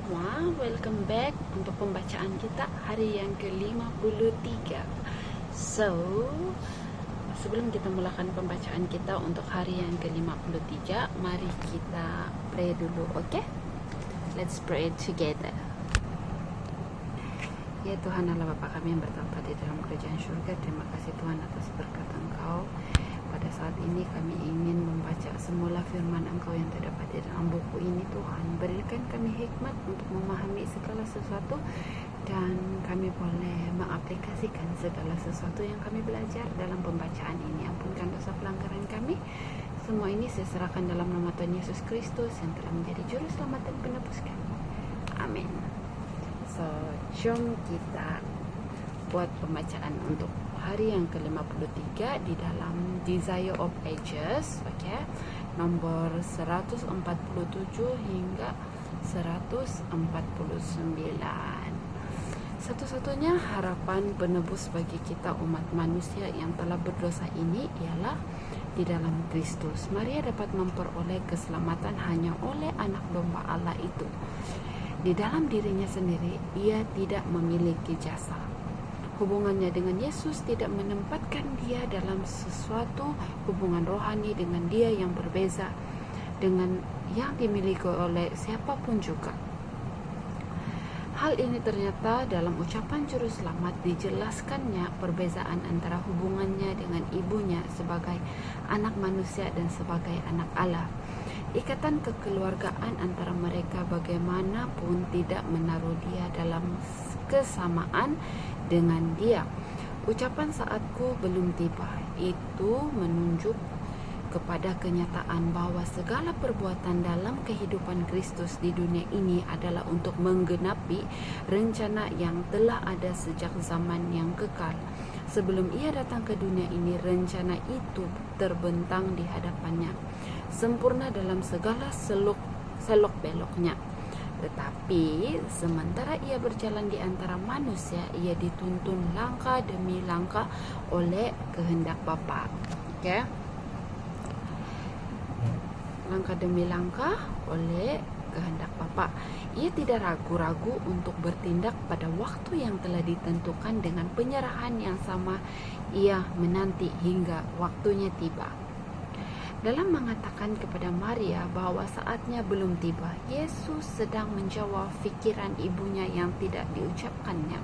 semua, welcome back untuk pembacaan kita hari yang ke-53. So, sebelum kita mulakan pembacaan kita untuk hari yang ke-53, mari kita pray dulu, okay? Let's pray together. Ya Tuhan Allah Bapa kami yang bertahta di dalam kerajaan surga, terima kasih Tuhan atas berkat Engkau. Pada saat ini kami ingin membaca semula firman Engkau yang terdapat di dalam buku ini. Tuhan, berikan kami hikmat untuk memahami segala sesuatu dan kami boleh mengaplikasikan segala sesuatu yang kami belajar dalam pembacaan ini. Ampunkan dosa pelanggaran kami. Semua ini saya serahkan dalam nama Tuhan Yesus Kristus yang telah menjadi juru selamat dan penebus kami. Amin. So, jom kita buat pembacaan untuk hari yang ke-53 di dalam Desire of Ages, okay? Nomor 147 hingga 149. Satu-satunya harapan penebus bagi kita umat manusia yang telah berdosa ini ialah di dalam Kristus. Maria dapat memperoleh keselamatan hanya oleh anak domba Allah itu. Di dalam dirinya sendiri, ia tidak memiliki jasa. Hubungannya dengan Yesus tidak menempatkan dia dalam sesuatu hubungan rohani dengan dia yang berbeza dengan yang dimiliki oleh siapapun juga. Hal ini ternyata dalam ucapan juru selamat dijelaskannya perbezaan antara hubungannya dengan ibunya sebagai anak manusia dan sebagai anak Allah. Ikatan kekeluargaan antara mereka bagaimanapun tidak menaruh dia dalam kesamaan dengan dia. Ucapan saatku belum tiba itu menunjuk kepada kenyataan bahwa segala perbuatan dalam kehidupan Kristus di dunia ini adalah untuk menggenapi rencana yang telah ada sejak zaman yang kekal. Sebelum ia datang ke dunia ini, rencana itu terbentang di hadapannya, sempurna dalam segala selok beloknya. Tetapi sementara ia berjalan di antara manusia, ia dituntun langkah demi langkah oleh kehendak Bapa. Okay? Langkah demi langkah oleh kehendak Bapa. Ia tidak ragu-ragu untuk bertindak pada waktu yang telah ditentukan dengan penyerahan yang sama. Ia menanti hingga waktunya tiba. Dalam mengatakan kepada Maria bahwa saatnya belum tiba, Yesus sedang menjawab fikiran ibunya yang tidak diucapkannya,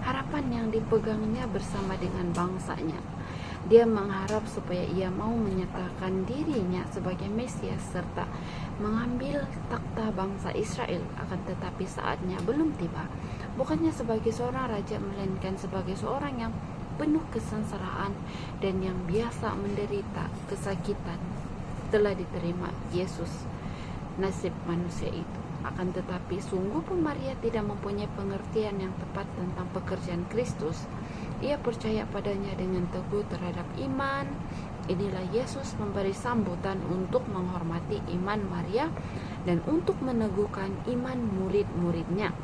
harapan yang dipegangnya bersama dengan bangsanya. Dia mengharap supaya ia mau menyatakan dirinya sebagai Mesias serta mengambil takhta bangsa Israel. Akan tetapi saatnya belum tiba, bukannya sebagai seorang raja, melainkan sebagai seorang yang penuh kesengsaraan dan yang biasa menderita kesakitan. Telah diterima Yesus nasib manusia itu. Akan tetapi sungguh pun Maria tidak mempunyai pengertian yang tepat tentang pekerjaan Kristus. Ia percaya padanya dengan teguh terhadap iman. Inilah Yesus memberi sambutan untuk menghormati iman Maria dan untuk meneguhkan iman murid-muridnya.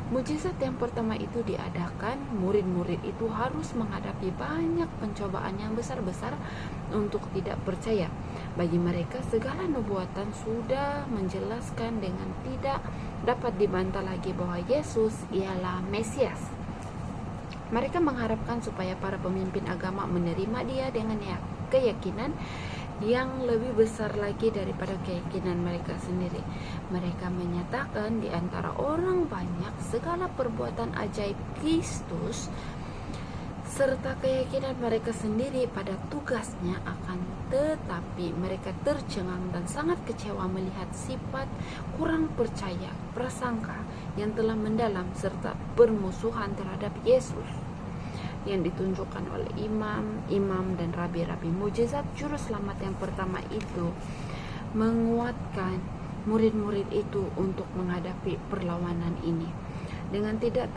Mujizat yang pertama itu diadakan, murid-murid itu harus menghadapi banyak pencobaan yang besar-besar untuk tidak percaya. Bagi mereka segala nubuatan sudah menjelaskan dengan tidak dapat dibantah lagi bahwa Yesus ialah Mesias. Mereka mengharapkan supaya para pemimpin agama menerima dia dengan keyakinan yang lebih besar lagi daripada keyakinan mereka sendiri. Mereka menyatakan di antara orang banyak segala perbuatan ajaib Kristus serta keyakinan mereka sendiri pada tugasnya, akan tetapi mereka tercengang dan sangat kecewa melihat sifat kurang percaya, prasangka yang telah mendalam serta permusuhan terhadap Yesus yang ditunjukkan oleh imam dan rabi-rabi. Mujizat juru selamat yang pertama itu menguatkan murid-murid itu untuk menghadapi perlawanan ini dengan tidak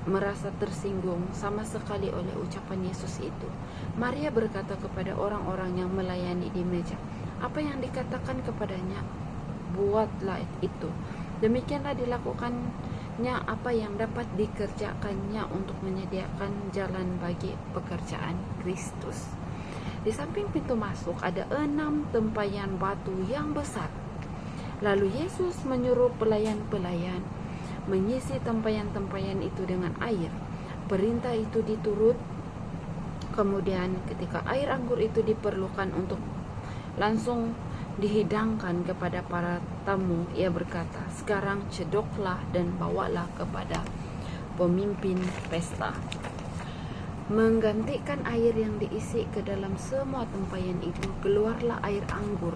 merasa tersinggung sama sekali oleh ucapan Yesus itu. Maria berkata kepada orang-orang yang melayani di meja, apa yang dikatakan kepadanya, buatlah itu. Demikianlah dilakukannya apa yang dapat dikerjakannya untuk menyediakan jalan bagi pekerjaan Kristus. Di samping pintu masuk ada 6 tempayan batu yang besar. Lalu Yesus menyuruh pelayan-pelayan mengisi tempayan-tempayan itu dengan air. Perintah itu diturut. Kemudian ketika air anggur itu diperlukan untuk langsung dihidangkan kepada para tamu, ia berkata, "Sekarang cedoklah dan bawalah kepada pemimpin pesta." Menggantikan air yang diisi ke dalam semua tempayan itu, keluarlah air anggur.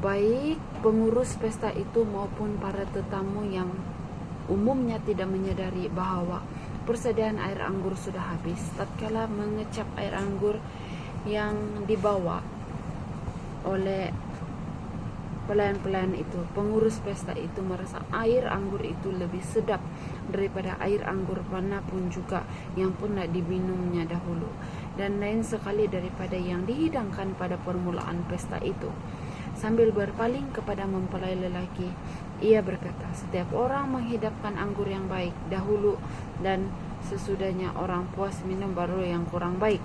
Baik pengurus pesta itu maupun para tetamu yang umumnya tidak menyadari bahwa persediaan air anggur sudah habis. Tatkala mengecap air anggur yang dibawa oleh pelayan-pelayan itu, pengurus pesta itu merasa air anggur itu lebih sedap daripada air anggur manapun juga yang pernah diminumnya dahulu, dan lain sekali daripada yang dihidangkan pada permulaan pesta itu. Sambil berpaling kepada mempelai lelaki, ia berkata, "Setiap orang menghidapkan anggur yang baik dahulu, dan sesudahnya orang puas minum baru yang kurang baik.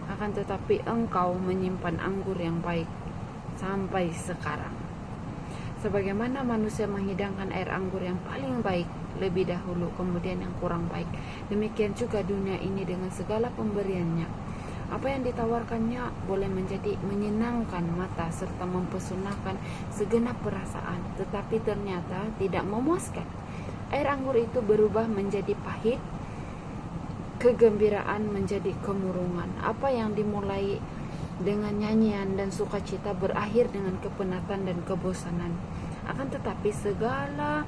Akan tetapi engkau menyimpan anggur yang baik sampai sekarang." Sebagaimana manusia menghidangkan air anggur yang paling baik lebih dahulu, kemudian yang kurang baik, demikian juga dunia ini dengan segala pemberiannya. Apa yang ditawarkannya boleh menjadi menyenangkan mata serta mempesonakan segenap perasaan, tetapi ternyata tidak memuaskan. Air anggur itu berubah menjadi pahit, kegembiraan menjadi kemurungan. Apa yang dimulai dengan nyanyian dan sukacita berakhir dengan kepenatan dan kebosanan. Akan tetapi segala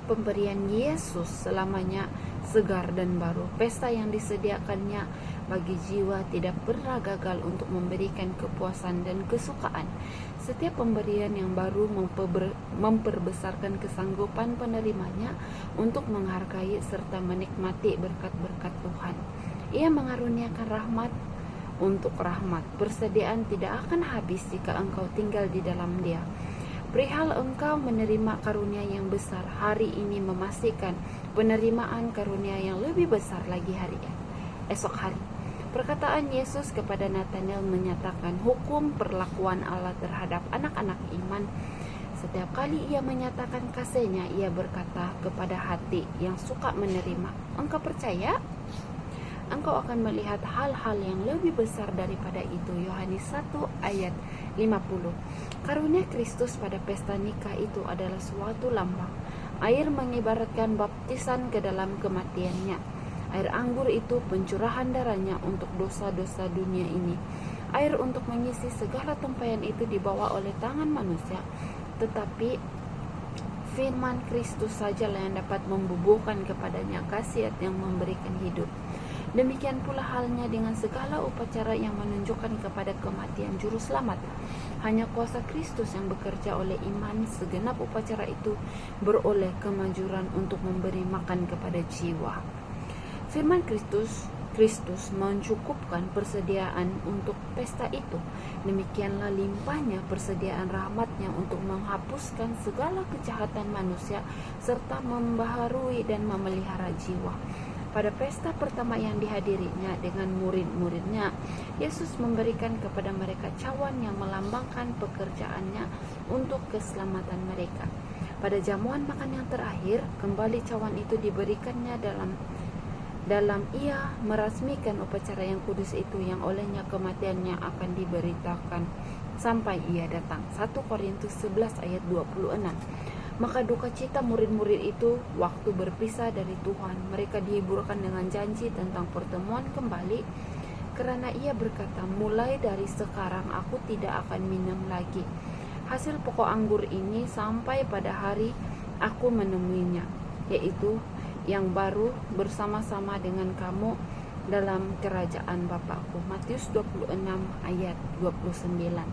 pemberian Yesus selamanya segar dan baru. Pesta yang disediakannya bagi jiwa tidak pernah gagal untuk memberikan kepuasan dan kesukaan. Setiap pemberian yang baru memperbesarkan kesanggupan penerimanya untuk menghargai serta menikmati berkat-berkat Tuhan. Ia mengaruniakan rahmat untuk rahmat. Persediaan tidak akan habis jika engkau tinggal di dalam Dia. Perihal engkau menerima karunia yang besar, hari ini memastikan penerimaan karunia yang lebih besar lagi esok hari. Perkataan Yesus kepada Nathanael menyatakan hukum perlakuan Allah terhadap anak-anak iman. Setiap kali ia menyatakan kasihnya, ia berkata kepada hati yang suka menerima, "Engkau percaya? Engkau akan melihat hal-hal yang lebih besar daripada itu." Yohanes 1 ayat 50. Karunia Kristus pada pesta nikah itu adalah suatu lambang. Air mengibaratkan baptisan ke dalam kematiannya. Air anggur itu pencurahan darahnya untuk dosa-dosa dunia ini. Air untuk mengisi segala tempayan itu dibawa oleh tangan manusia, tetapi firman Kristus sajalah yang dapat membubuhkan kepadanya khasiat yang memberikan hidup. Demikian pula halnya dengan segala upacara yang menunjukkan kepada kematian juru selamat. Hanya kuasa Kristus yang bekerja oleh iman. Segenap upacara itu beroleh kemajuran untuk memberi makan kepada jiwa. Firman Kristus mencukupkan persediaan untuk pesta itu. Demikianlah limpahnya persediaan rahmatnya untuk menghapuskan segala kejahatan manusia serta membaharui dan memelihara jiwa. Pada pesta pertama yang dihadirinya dengan murid-muridnya, Yesus memberikan kepada mereka cawan yang melambangkan pekerjaannya untuk keselamatan mereka. Pada jamuan makan yang terakhir, kembali cawan itu diberikannya dalam ia merasmikan upacara yang kudus itu yang olehnya kematiannya akan diberitakan sampai ia datang. 1 Korintus 11 ayat 26. Maka duka cita murid-murid itu waktu berpisah dari Tuhan. Mereka dihiburkan dengan janji tentang pertemuan kembali, karena ia berkata, "Mulai dari sekarang aku tidak akan minum lagi hasil pokok anggur ini sampai pada hari aku menemuinya, yaitu yang baru bersama-sama dengan kamu dalam kerajaan Bapakku." Matius 26 ayat 29.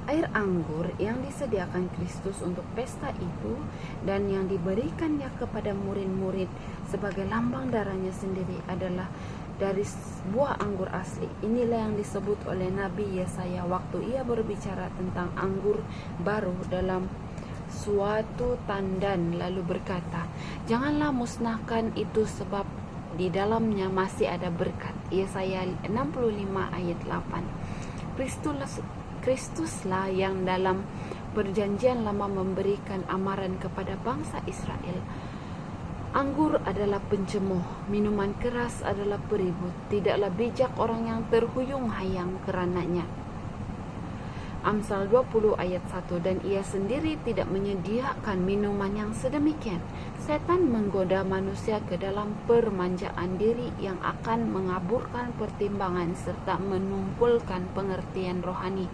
Air anggur yang disediakan Kristus untuk pesta itu dan yang diberikannya kepada murid-murid sebagai lambang darahnya sendiri adalah dari buah anggur asli. Inilah yang disebut oleh Nabi Yesaya waktu ia berbicara tentang anggur baru dalam suatu tandan, lalu berkata, "Janganlah musnahkan itu sebab di dalamnya masih ada berkat." Yesaya 65 ayat 8. Kristuslah yang dalam Perjanjian Lama memberikan amaran kepada bangsa Israel. Anggur adalah pencemuh, minuman keras adalah peribut, tidaklah bijak orang yang terhuyung-hayang kerananya. Amsal 20 ayat 1, dan ia sendiri tidak menyediakan minuman yang sedemikian. Setan menggoda manusia ke dalam permanjaan diri yang akan mengaburkan pertimbangan serta menumpulkan pengertian rohani.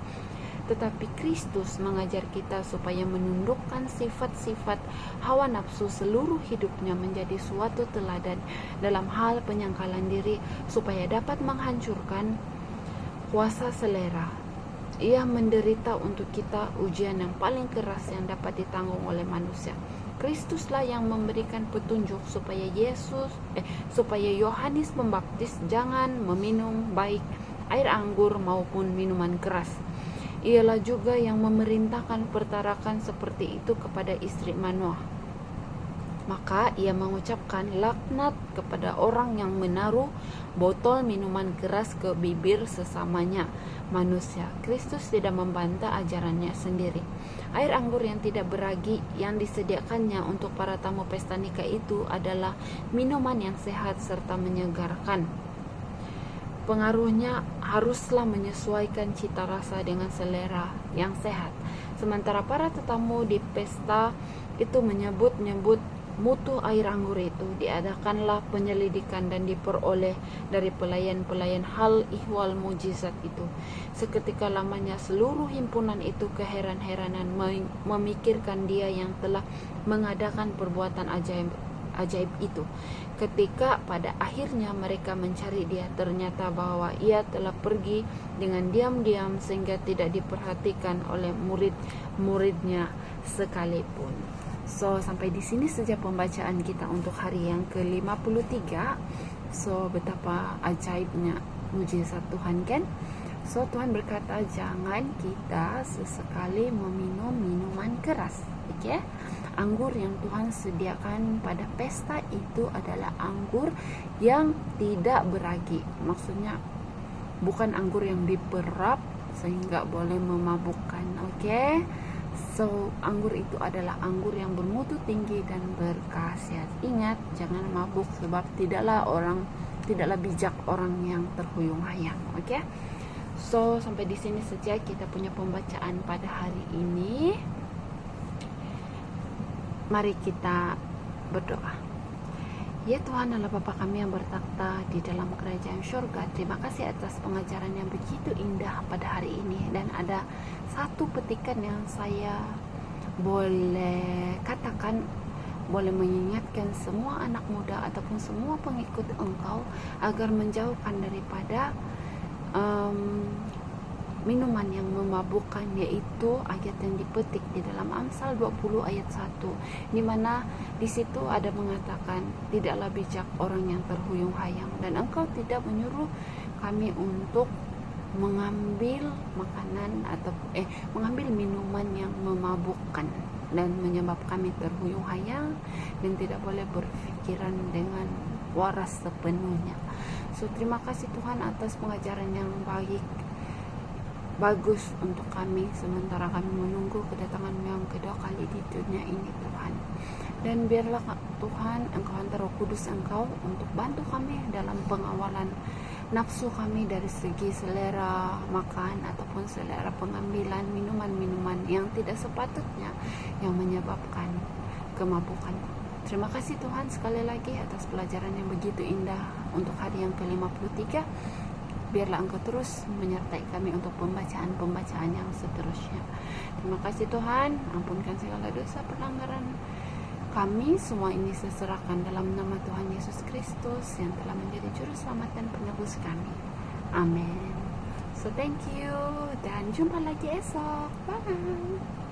Tetapi Kristus mengajar kita supaya menundukkan sifat-sifat hawa nafsu seluruh hidupnya menjadi suatu teladan dalam hal penyangkalan diri supaya dapat menghancurkan kuasa selera. Ia menderita untuk kita ujian yang paling keras yang dapat ditanggung oleh manusia. Kristuslah yang memberikan petunjuk supaya Yohanes Pembaptis jangan meminum baik air anggur maupun minuman keras. Ialah juga yang memerintahkan pertarakan seperti itu kepada istri Manoah. Maka ia mengucapkan laknat kepada orang yang menaruh botol minuman keras ke bibir sesamanya manusia. Kristus tidak membantah ajarannya sendiri. Air anggur yang tidak beragi yang disediakannya untuk para tamu pesta nikah itu adalah minuman yang sehat serta menyegarkan. Pengaruhnya haruslah menyesuaikan cita rasa dengan selera yang sehat. Sementara para tetamu di pesta itu menyebut-nyebut mutu air anggur itu, diadakanlah penyelidikan dan diperoleh dari pelayan-pelayan hal ihwal mujizat itu. Seketika lamanya seluruh himpunan itu keheran-heranan memikirkan dia yang telah mengadakan perbuatan ajaib itu. Ketika pada akhirnya mereka mencari dia, ternyata bahwa ia telah pergi dengan diam-diam sehingga tidak diperhatikan oleh murid-muridnya sekalipun. So, sampai di sini saja pembacaan kita untuk hari yang ke-53. So, betapa ajaibnya mujizat Tuhan, kan? So, Tuhan berkata jangan kita sesekali meminum minuman keras. Okay? Anggur yang Tuhan sediakan pada pesta itu adalah anggur yang tidak beragi. Maksudnya bukan anggur yang diperap sehingga boleh memabukkan. Okay? So, anggur itu adalah anggur yang bermutu tinggi dan berkhasiat. Ingat, jangan mabuk sebab tidaklah bijak orang yang terhuyung-hayang. Okay? So, sampai di sini saja kita punya pembacaan pada hari ini. Mari kita berdoa. Ya Tuhan Allah Bapa kami yang bertakhta di dalam kerajaan syurga, terima kasih atas pengajaran yang begitu indah pada hari ini. Dan ada satu petikan yang saya boleh katakan, boleh mengingatkan semua anak muda ataupun semua pengikut Engkau agar menjauhkan daripada minuman yang memabukkan, yaitu ayat yang dipetik di dalam Amsal 20 ayat 1, di mana di situ ada mengatakan tidaklah bijak orang yang terhuyung-hayang, dan Engkau tidak menyuruh kami untuk mengambil makanan atau mengambil minuman yang memabukkan dan menyebabkan kami terhuyung-hayang, dan tidak boleh berpikiran dengan waras sepenuhnya. So, terima kasih Tuhan atas pengajaran yang bagus untuk kami sementara kami menunggu kedatangan yang kedua kali di dunia ini Tuhan. Dan biarlah Tuhan Engkau hantar Roh Kudus Engkau untuk bantu kami dalam pengawalan nafsu kami dari segi selera makan ataupun selera pengambilan minuman-minuman yang tidak sepatutnya yang menyebabkan kemabukan. Terima kasih Tuhan sekali lagi atas pelajaran yang begitu indah untuk hari yang ke-53. Biarlah Engkau terus menyertai kami untuk pembacaan-pembacaan yang seterusnya. Terima kasih Tuhan, ampunkan segala dosa pelanggaran kami. Semua ini seserahkan dalam nama Tuhan Yesus Kristus yang telah menjadi juru selamat dan penebus kami. Amin. So thank you dan jumpa lagi esok. Bye.